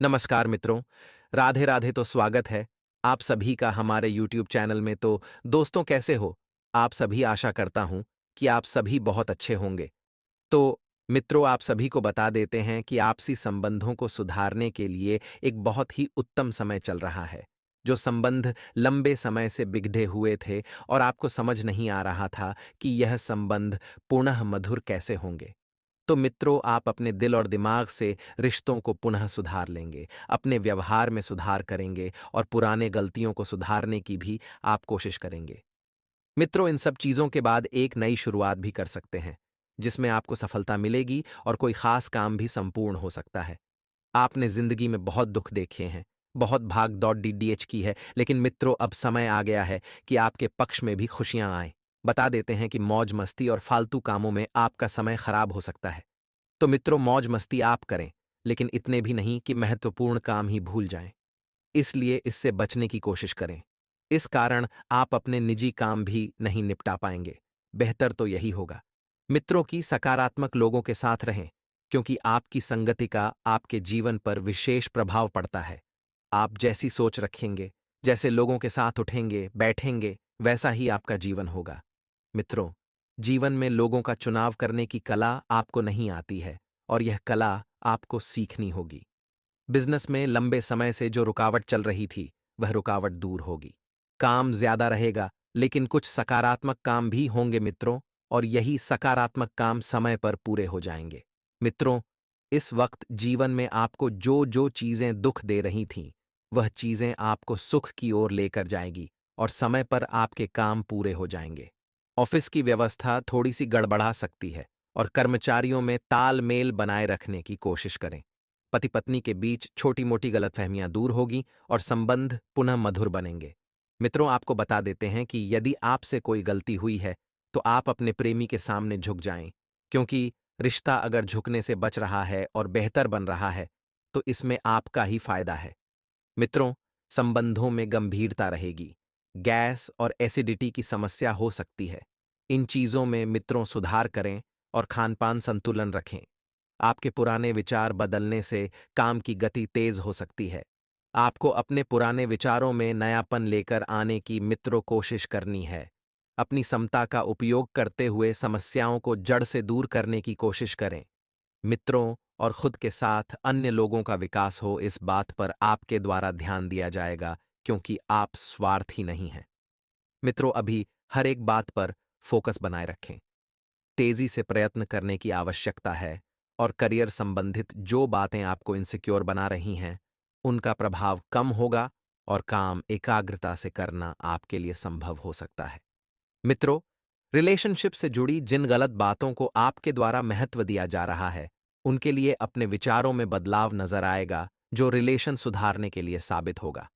नमस्कार मित्रों, राधे राधे तो स्वागत है आप सभी का हमारे यूट्यूब चैनल में। तो दोस्तों, कैसे हो आप सभी? आशा करता हूं कि आप सभी बहुत अच्छे होंगे। तो मित्रों, आप सभी को बता देते हैं कि आपसी संबंधों को सुधारने के लिए एक बहुत ही उत्तम समय चल रहा है। जो संबंध लंबे समय से बिगड़े हुए थे और आपको समझ नहीं आ रहा था कि यह संबंध पुनः मधुर कैसे होंगे, तो मित्रों, आप अपने दिल और दिमाग से रिश्तों को पुनः सुधार लेंगे, अपने व्यवहार में सुधार करेंगे और पुराने गलतियों को सुधारने की भी आप कोशिश करेंगे। मित्रों, इन सब चीज़ों के बाद एक नई शुरुआत भी कर सकते हैं, जिसमें आपको सफलता मिलेगी और कोई खास काम भी संपूर्ण हो सकता है। आपने जिंदगी में बहुत दुख देखे हैं, बहुत भाग दौड़ डीडीएच की है, लेकिन मित्रों, अब समय आ गया है कि आपके पक्ष में भी खुशियां आएं। बता देते हैं कि मौज मस्ती और फालतू कामों में आपका समय खराब हो सकता है। तो मित्रों, मौज मस्ती आप करें, लेकिन इतने भी नहीं कि महत्वपूर्ण काम ही भूल जाएं। इसलिए इससे बचने की कोशिश करें। इस कारण आप अपने निजी काम भी नहीं निपटा पाएंगे। बेहतर तो यही होगा मित्रों की सकारात्मक लोगों के साथ रहें, क्योंकि आपकी संगति का आपके जीवन पर विशेष प्रभाव पड़ता है। आप जैसी सोच रखेंगे, जैसे लोगों के साथ उठेंगे बैठेंगे, वैसा ही आपका जीवन होगा। मित्रों, जीवन में लोगों का चुनाव करने की कला आपको नहीं आती है, और यह कला आपको सीखनी होगी। बिजनेस में लंबे समय से जो रुकावट चल रही थी, वह रुकावट दूर होगी। काम ज्यादा रहेगा, लेकिन कुछ सकारात्मक काम भी होंगे मित्रों, और यही सकारात्मक काम समय पर पूरे हो जाएंगे। मित्रों, इस वक्त जीवन में आपको जो जो चीजें दुख दे रही थीं, वह चीजें आपको सुख की ओर लेकर जाएगी और समय पर आपके काम पूरे हो जाएंगे। ऑफिस की व्यवस्था थोड़ी सी गड़बड़ा सकती है, और कर्मचारियों में तालमेल बनाए रखने की कोशिश करें। पति पत्नी के बीच छोटी मोटी गलतफहमियां दूर होगी और संबंध पुनः मधुर बनेंगे। मित्रों, आपको बता देते हैं कि यदि आपसे कोई गलती हुई है, तो आप अपने प्रेमी के सामने झुक जाएं, क्योंकि रिश्ता अगर झुकने से बच रहा है और बेहतर बन रहा है, तो इसमें आपका ही फायदा है। मित्रों, संबंधों में गंभीरता रहेगी। गैस और एसिडिटी की समस्या हो सकती है। इन चीजों में मित्रों सुधार करें और खानपान संतुलन रखें। आपके पुराने विचार बदलने से काम की गति तेज हो सकती है। आपको अपने पुराने विचारों में नयापन लेकर आने की मित्रों कोशिश करनी है। अपनी क्षमता का उपयोग करते हुए समस्याओं को जड़ से दूर करने की कोशिश करें। मित्रों और खुद के साथ अन्य लोगों का विकास हो, इस बात पर आपके द्वारा ध्यान दिया जाएगा, क्योंकि आप स्वार्थी नहीं हैं। मित्रों, अभी हर एक बात पर फोकस बनाए रखें। तेजी से प्रयत्न करने की आवश्यकता है, और करियर संबंधित जो बातें आपको इनसिक्योर बना रही हैं, उनका प्रभाव कम होगा और काम एकाग्रता से करना आपके लिए संभव हो सकता है। मित्रों, रिलेशनशिप से जुड़ी जिन गलत बातों को आपके द्वारा महत्व दिया जा रहा है, उनके लिए अपने विचारों में बदलाव नजर आएगा, जो रिलेशन सुधारने के लिए साबित होगा।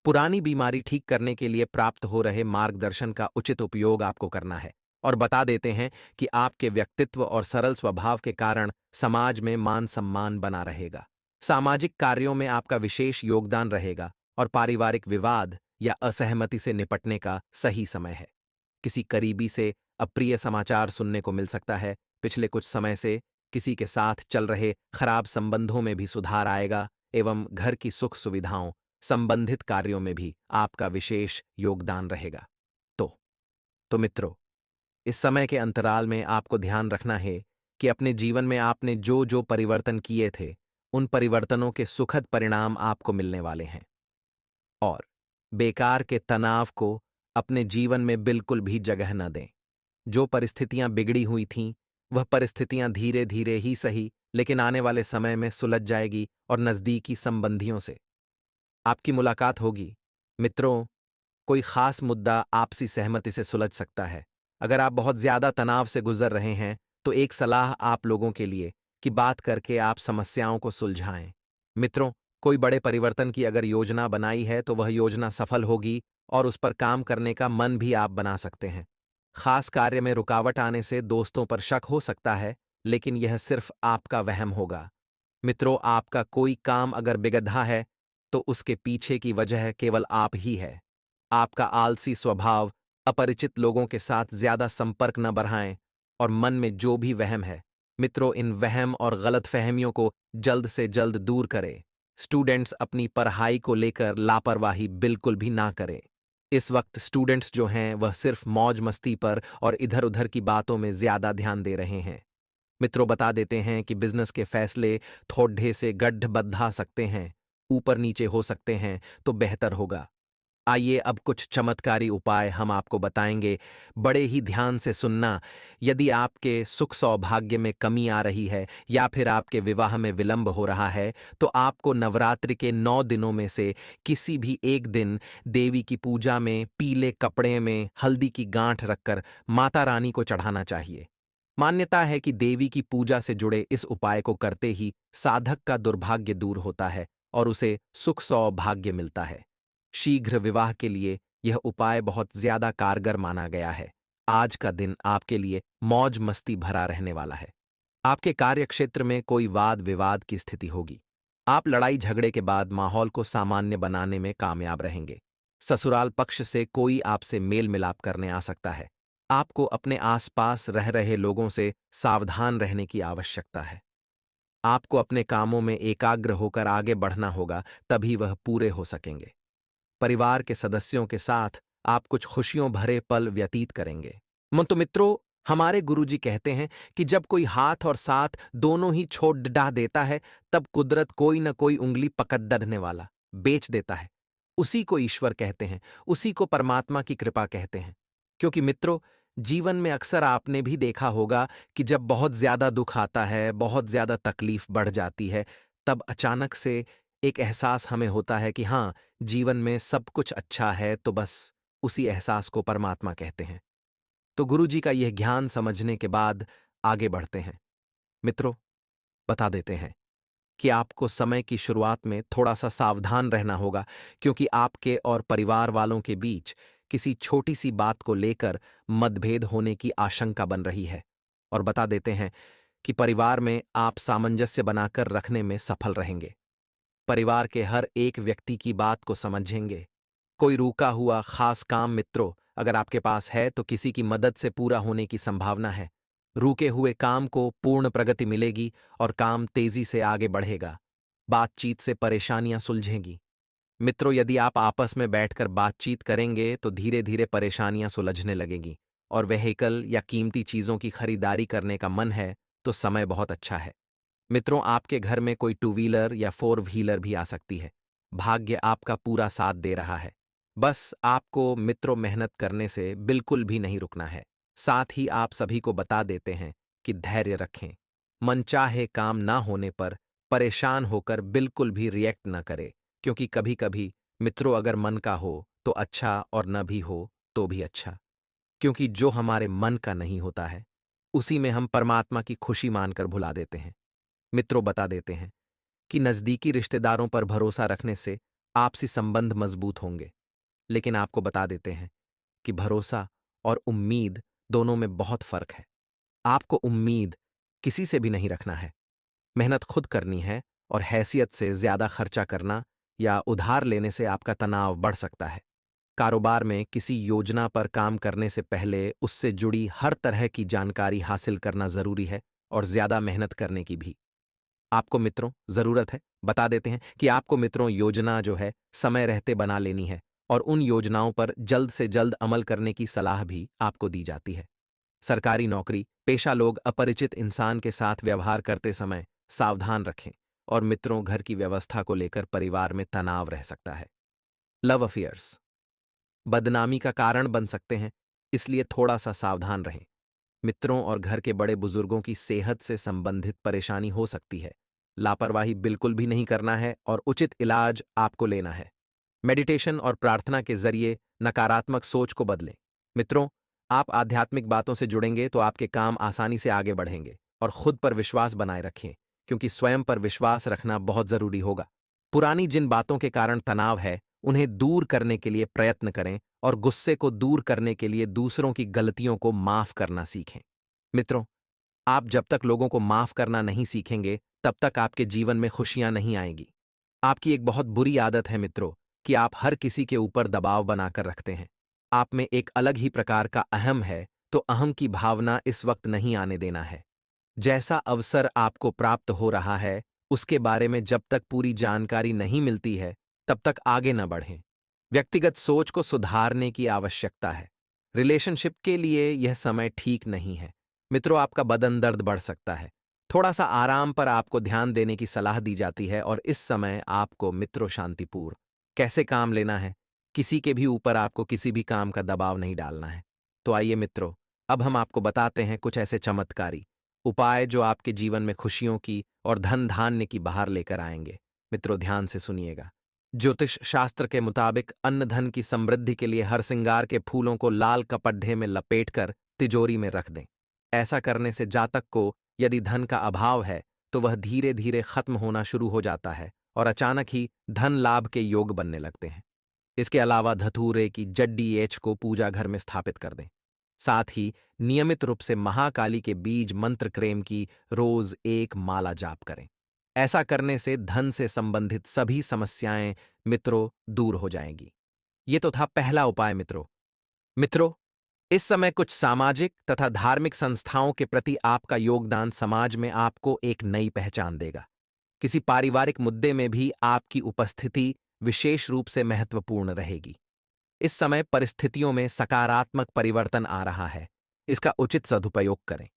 पुरानी बीमारी ठीक करने के लिए प्राप्त हो रहे मार्गदर्शन का उचित उपयोग आपको करना है, और बता देते हैं कि आपके व्यक्तित्व और सरल स्वभाव के कारण समाज में मान सम्मान बना रहेगा। सामाजिक कार्यों में आपका विशेष योगदान रहेगा, और पारिवारिक विवाद या असहमति से निपटने का सही समय है। किसी करीबी से अप्रिय समाचार सुनने को मिल सकता है। पिछले कुछ समय से किसी के साथ चल रहे खराब संबंधों में भी सुधार आएगा, एवं घर की सुख सुविधाओं संबंधित कार्यों में भी आपका विशेष योगदान रहेगा। तो तो मित्रों, इस समय के अंतराल में आपको ध्यान रखना है कि अपने जीवन में आपने जो जो परिवर्तन किए थे, उन परिवर्तनों के सुखद परिणाम आपको मिलने वाले हैं। और बेकार के तनाव को अपने जीवन में बिल्कुल भी जगह न दें। जो परिस्थितियां बिगड़ी हुई थीं, वह परिस्थितियां धीरे धीरे ही सही, लेकिन आने वाले समय में सुलझ जाएगी, और नजदीकी संबंधियों से आपकी मुलाकात होगी। मित्रों, कोई खास मुद्दा आपसी सहमति से सुलझ सकता है। अगर आप बहुत ज्यादा तनाव से गुजर रहे हैं, तो एक सलाह आप लोगों के लिए कि बात करके आप समस्याओं को सुलझाएं। मित्रों, कोई बड़े परिवर्तन की अगर योजना बनाई है, तो वह योजना सफल होगी, और उस पर काम करने का मन भी आप बना सकते हैं। खास कार्य में रुकावट आने से दोस्तों पर शक हो सकता है, लेकिन यह सिर्फ आपका वहम होगा। मित्रों, आपका कोई काम अगर बिगड़ा है, तो उसके पीछे की वजह केवल आप ही है। आपका आलसी स्वभाव, अपरिचित लोगों के साथ ज्यादा संपर्क न बढ़ाएं, और मन में जो भी वहम है, मित्रों, इन वहम और गलतफहमियों को जल्द से जल्द दूर करें। स्टूडेंट्स अपनी पढ़ाई को लेकर लापरवाही बिल्कुल भी ना करें। इस वक्त स्टूडेंट्स जो हैं वह सिर्फ मौज मस्ती पर और इधर उधर की बातों में ज्यादा ध्यान दे रहे हैं। मित्रों, बता देते हैं कि बिजनेस के फैसले थोड़े से गड्ढ सकते हैं, ऊपर नीचे हो सकते हैं, तो बेहतर होगा। आइए अब कुछ चमत्कारी उपाय हम आपको बताएंगे। बड़े ही ध्यान से सुनना। यदि आपके सुख सौभाग्य में कमी आ रही है या फिर आपके विवाह में विलंब हो रहा है, तो आपको नवरात्रि के 9 दिनों में से किसी भी एक दिन देवी की पूजा में पीले कपड़े में हल्दी की गांठ रखकर माता रानी को चढ़ाना चाहिए। मान्यता है कि देवी की पूजा से जुड़े इस उपाय को करते ही साधक का दुर्भाग्य दूर होता है और उसे सुख सौभाग्य मिलता है। शीघ्र विवाह के लिए यह उपाय बहुत ज्यादा कारगर माना गया है। आज का दिन आपके लिए मौज मस्ती भरा रहने वाला है। आपके कार्यक्षेत्र में कोई वाद विवाद की स्थिति होगी। आप लड़ाई झगड़े के बाद माहौल को सामान्य बनाने में कामयाब रहेंगे। ससुराल पक्ष से कोई आपसे मेल मिलाप करने आ सकता है। आपको अपने आसपास रह रहे लोगों से सावधान रहने की आवश्यकता है। आपको अपने कामों में एकाग्र होकर आगे बढ़ना होगा, तभी वह पूरे हो सकेंगे। परिवार के सदस्यों के साथ आप कुछ खुशियों भरे पल व्यतीत करेंगे। तो मित्रों, हमारे गुरुजी कहते हैं कि जब कोई हाथ और साथ दोनों ही छोड़ डा देता है, तब कुदरत कोई न कोई उंगली पकड़ डरने वाला बेच देता है। उसी को ईश्वर कहते हैं, उसी को परमात्मा की कृपा कहते हैं। क्योंकि मित्रों, जीवन में अक्सर आपने भी देखा होगा कि जब बहुत ज्यादा दुख आता है, बहुत ज्यादा तकलीफ बढ़ जाती है, तब अचानक से एक एहसास हमें होता है कि हाँ, जीवन में सब कुछ अच्छा है, तो बस उसी एहसास को परमात्मा कहते हैं। तो गुरुजी का यह ज्ञान समझने के बाद आगे बढ़ते हैं। मित्रों, बता देते हैं कि आपको समय की शुरुआत में थोड़ा सा सावधान रहना होगा, क्योंकि आपके और परिवार वालों के बीच किसी छोटी सी बात को लेकर मतभेद होने की आशंका बन रही है। और बता देते हैं कि परिवार में आप सामंजस्य बनाकर रखने में सफल रहेंगे। परिवार के हर एक व्यक्ति की बात को समझेंगे। कोई रुका हुआ खास काम मित्रों अगर आपके पास है, तो किसी की मदद से पूरा होने की संभावना है। रुके हुए काम को पूर्ण प्रगति मिलेगी और काम तेजी से आगे बढ़ेगा। बातचीत से परेशानियां सुलझेंगी। मित्रों, यदि आप आपस में बैठकर बातचीत करेंगे तो धीरे धीरे परेशानियां सुलझने लगेंगी। और व्हीकल या कीमती चीजों की खरीदारी करने का मन है तो समय बहुत अच्छा है। मित्रों, आपके घर में कोई 2 व्हीलर या 4 व्हीलर भी आ सकती है। भाग्य आपका पूरा साथ दे रहा है। बस आपको मित्रों मेहनत करने से बिल्कुल भी नहीं रुकना है। साथ ही आप सभी को बता देते हैं कि धैर्य रखें। मनचाहे काम ना होने पर परेशान होकर बिल्कुल भी रिएक्ट न करें, क्योंकि कभी कभी मित्रों अगर मन का हो तो अच्छा और न भी हो तो भी अच्छा। क्योंकि जो हमारे मन का नहीं होता है, उसी में हम परमात्मा की खुशी मानकर भुला देते हैं। मित्रों, बता देते हैं कि नज़दीकी रिश्तेदारों पर भरोसा रखने से आपसी संबंध मजबूत होंगे। लेकिन आपको बता देते हैं कि भरोसा और उम्मीद दोनों में बहुत फर्क है। आपको उम्मीद किसी से भी नहीं रखना है। मेहनत खुद करनी है और हैसियत से ज्यादा खर्चा करना या उधार लेने से आपका तनाव बढ़ सकता है। कारोबार में किसी योजना पर काम करने से पहले उससे जुड़ी हर तरह की जानकारी हासिल करना जरूरी है और ज्यादा मेहनत करने की भी। आपको मित्रों जरूरत है, बता देते हैं कि आपको मित्रों योजना जो है समय रहते बना लेनी है और उन योजनाओं पर जल्द से जल्द अमल करने की सलाह भी आपको दी जाती है। सरकारी नौकरी पेशा लोग अपरिचित इंसान के साथ व्यवहार करते समय सावधान रखें। और मित्रों, घर की व्यवस्था को लेकर परिवार में तनाव रह सकता है। लव अफेयर्स बदनामी का कारण बन सकते हैं, इसलिए थोड़ा सा सावधान रहें। मित्रों और घर के बड़े बुजुर्गों की सेहत से संबंधित परेशानी हो सकती है। लापरवाही बिल्कुल भी नहीं करना है और उचित इलाज आपको लेना है। मेडिटेशन और प्रार्थना के जरिए नकारात्मक सोच को बदलें। मित्रों, आप आध्यात्मिक बातों से जुड़ेंगे तो आपके काम आसानी से आगे बढ़ेंगे। और खुद पर विश्वास बनाए रखें, क्योंकि स्वयं पर विश्वास रखना बहुत जरूरी होगा। पुरानी जिन बातों के कारण तनाव है, उन्हें दूर करने के लिए प्रयत्न करें और गुस्से को दूर करने के लिए दूसरों की गलतियों को माफ करना सीखें। मित्रों, आप जब तक लोगों को माफ करना नहीं सीखेंगे, तब तक आपके जीवन में खुशियां नहीं आएंगी। आपकी एक बहुत बुरी आदत है मित्रों कि आप हर किसी के ऊपर दबाव बनाकर रखते हैं। आप में एक अलग ही प्रकार का अहम है, तो अहम की भावना इस वक्त नहीं आने देना है। जैसा अवसर आपको प्राप्त हो रहा है, उसके बारे में जब तक पूरी जानकारी नहीं मिलती है, तब तक आगे न बढ़ें। व्यक्तिगत सोच को सुधारने की आवश्यकता है। रिलेशनशिप के लिए यह समय ठीक नहीं है। मित्रों, आपका बदन दर्द बढ़ सकता है। थोड़ा सा आराम पर आपको ध्यान देने की सलाह दी जाती है और इस समय आपको मित्रों शांतिपूर्ण कैसे काम लेना है, किसी के भी ऊपर आपको किसी भी काम का दबाव नहीं डालना है। तो आइए मित्रों, अब हम आपको बताते हैं कुछ ऐसे चमत्कारी उपाय जो आपके जीवन में खुशियों की और धन धान्य की बहार लेकर आएंगे। मित्रों, ध्यान से सुनिएगा। ज्योतिष शास्त्र के मुताबिक अन्न धन की समृद्धि के लिए हर श्रृंगार के फूलों को लाल कपड़े में लपेटकर तिजोरी में रख दें। ऐसा करने से जातक को यदि धन का अभाव है तो वह धीरे धीरे खत्म होना शुरू हो जाता है और अचानक ही धन लाभ के योग बनने लगते हैं। इसके अलावा धतूरे की जड्डी एच को पूजा घर में स्थापित कर दें। साथ ही नियमित रूप से महाकाली के बीज मंत्र क्रेम की रोज एक माला जाप करें। ऐसा करने से धन से संबंधित सभी समस्याएं मित्रों दूर हो जाएंगी। ये तो था पहला उपाय मित्रों, इस समय कुछ सामाजिक तथा धार्मिक संस्थाओं के प्रति आपका योगदान समाज में आपको एक नई पहचान देगा। किसी पारिवारिक मुद्दे में भी आपकी उपस्थिति विशेष रूप से महत्वपूर्ण रहेगी। इस समय परिस्थितियों में सकारात्मक परिवर्तन आ रहा है। इसका उचित सदुपयोग करें।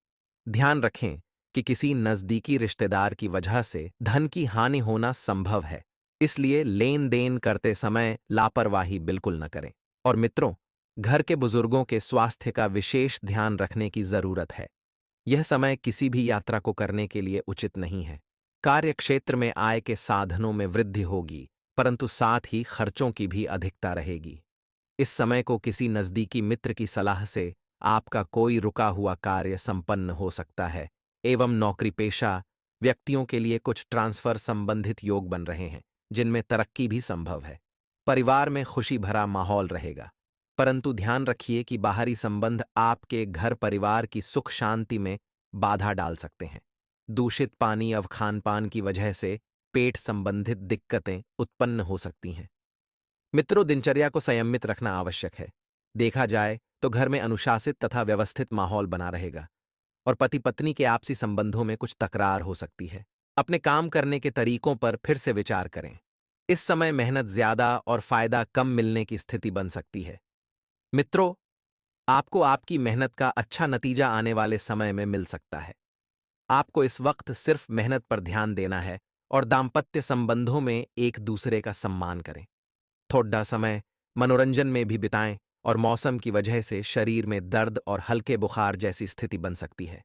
ध्यान रखें कि किसी नजदीकी रिश्तेदार की वजह से धन की हानि होना संभव है, इसलिए लेन देन करते समय लापरवाही बिल्कुल न करें। और मित्रों, घर के बुजुर्गों के स्वास्थ्य का विशेष ध्यान रखने की जरूरत है। यह समय किसी भी यात्रा को करने के लिए उचित नहीं है। कार्य क्षेत्र में आय के साधनों में वृद्धि होगी, परंतु साथ ही खर्चों की भी अधिकता रहेगी। इस समय को किसी नजदीकी मित्र की सलाह से आपका कोई रुका हुआ कार्य संपन्न हो सकता है एवं नौकरी पेशा व्यक्तियों के लिए कुछ ट्रांसफर संबंधित योग बन रहे हैं, जिनमें तरक्की भी संभव है। परिवार में खुशी भरा माहौल रहेगा, परंतु ध्यान रखिए कि बाहरी संबंध आपके घर परिवार की सुख शांति में बाधा डाल सकते हैं। दूषित पानी और खानपान की वजह से पेट संबंधित दिक्कतें उत्पन्न हो सकती हैं। मित्रों, दिनचर्या को संयमित रखना आवश्यक है। देखा जाए तो घर में अनुशासित तथा व्यवस्थित माहौल बना रहेगा और पति पत्नी के आपसी संबंधों में कुछ तकरार हो सकती है। अपने काम करने के तरीकों पर फिर से विचार करें। इस समय मेहनत ज्यादा और फायदा कम मिलने की स्थिति बन सकती है। मित्रों, आपको आपकी मेहनत का अच्छा नतीजा आने वाले समय में मिल सकता है। आपको इस वक्त सिर्फ मेहनत पर ध्यान देना है और दाम्पत्य संबंधों में एक दूसरे का सम्मान करें। थोड़ा समय मनोरंजन में भी बिताएं और मौसम की वजह से शरीर में दर्द और हल्के बुखार जैसी स्थिति बन सकती है।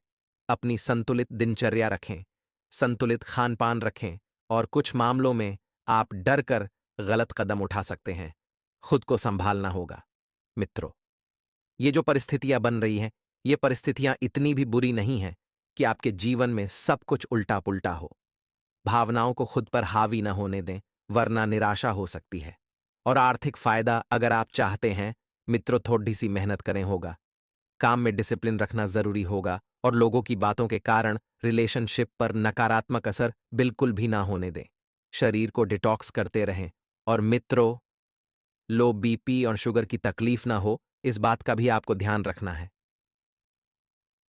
अपनी संतुलित दिनचर्या रखें, संतुलित खानपान रखें और कुछ मामलों में आप डर कर गलत कदम उठा सकते हैं। खुद को संभालना होगा। मित्रों, ये जो परिस्थितियां बन रही हैं, ये परिस्थितियां इतनी भी बुरी नहीं हैं कि आपके जीवन में सब कुछ उल्टा पुल्टा हो। भावनाओं को खुद पर हावी न होने दें, वरना निराशा हो सकती है। और आर्थिक फायदा अगर आप चाहते हैं मित्रों, थोड़ी सी मेहनत करें होगा। काम में डिसिप्लिन रखना जरूरी होगा और लोगों की बातों के कारण रिलेशनशिप पर नकारात्मक असर बिल्कुल भी ना होने दें। शरीर को डिटॉक्स करते रहें और मित्रों, लो बीपी और शुगर की तकलीफ ना हो, इस बात का भी आपको ध्यान रखना है।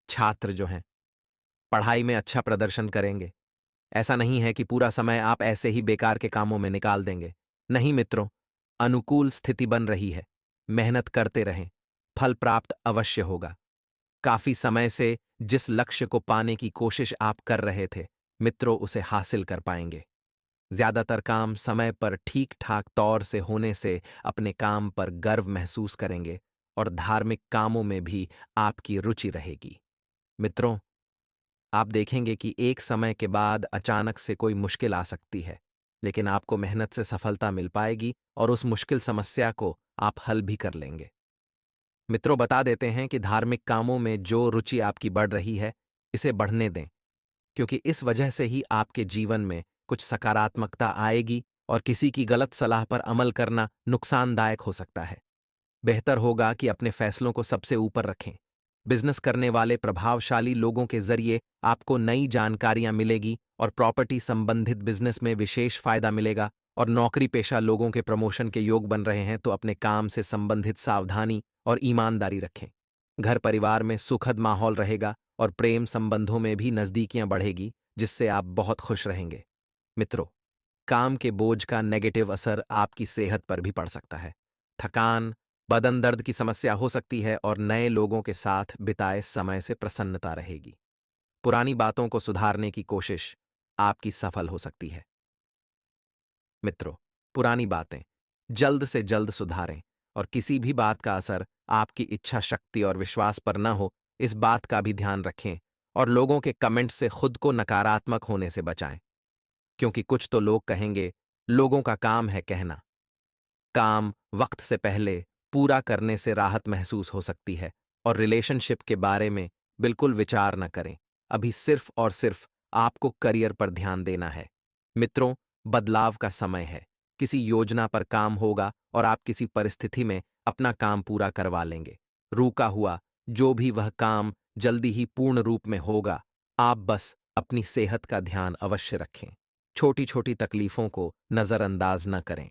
छात्र जो हैं पढ़ाई में अच्छा प्रदर्शन करेंगे। ऐसा नहीं है कि पूरा समय आप ऐसे ही बेकार के कामों में निकाल देंगे। नहीं मित्रों, अनुकूल स्थिति बन रही है। मेहनत करते रहें, फल प्राप्त अवश्य होगा। काफी समय से जिस लक्ष्य को पाने की कोशिश आप कर रहे थे मित्रों, उसे हासिल कर पाएंगे। ज्यादातर काम समय पर ठीक ठाक तौर से होने से अपने काम पर गर्व महसूस करेंगे और धार्मिक कामों में भी आपकी रुचि रहेगी। मित्रों, आप देखेंगे कि एक समय के बाद अचानक से कोई मुश्किल आ सकती है, लेकिन आपको मेहनत से सफलता मिल पाएगी और उस मुश्किल समस्या को आप हल भी कर लेंगे। मित्रों, बता देते हैं कि धार्मिक कामों में जो रुचि आपकी बढ़ रही है, इसे बढ़ने दें, क्योंकि इस वजह से ही आपके जीवन में कुछ सकारात्मकता आएगी और किसी की गलत सलाह पर अमल करना नुकसानदायक हो सकता है। बेहतर होगा कि अपने फैसलों को सबसे ऊपर रखें। बिजनेस करने वाले प्रभावशाली लोगों के जरिए आपको नई जानकारियां मिलेगी और प्रॉपर्टी संबंधित बिजनेस में विशेष फायदा मिलेगा। और नौकरी पेशा लोगों के प्रमोशन के योग बन रहे हैं तो अपने काम से संबंधित सावधानी और ईमानदारी रखें। घर परिवार में सुखद माहौल रहेगा और प्रेम संबंधों में भी नजदीकियां बढ़ेगी, जिससे आप बहुत खुश रहेंगे। मित्रों, काम के बोझ का नेगेटिव असर आपकी सेहत पर भी पड़ सकता है। थकान, बदन दर्द की समस्या हो सकती है और नए लोगों के साथ बिताए समय से प्रसन्नता रहेगी। पुरानी बातों को सुधारने की कोशिश आपकी सफल हो सकती है। मित्रों, पुरानी बातें जल्द से जल्द सुधारें और किसी भी बात का असर आपकी इच्छा शक्ति और विश्वास पर न हो, इस बात का भी ध्यान रखें और लोगों के कमेंट से खुद को नकारात्मक होने से बचाएं, क्योंकि कुछ तो लोग कहेंगे, लोगों का काम है कहना। काम वक्त से पहले पूरा करने से राहत महसूस हो सकती है और रिलेशनशिप के बारे में बिल्कुल विचार न करें। अभी सिर्फ और सिर्फ आपको करियर पर ध्यान देना है। मित्रों, बदलाव का समय है। किसी योजना पर काम होगा और आप किसी परिस्थिति में अपना काम पूरा करवा लेंगे। रुका हुआ जो भी वह काम जल्दी ही पूर्ण रूप में होगा। आप बस अपनी सेहत का ध्यान अवश्य रखें। छोटी छोटी तकलीफों को नजरअंदाज न करें।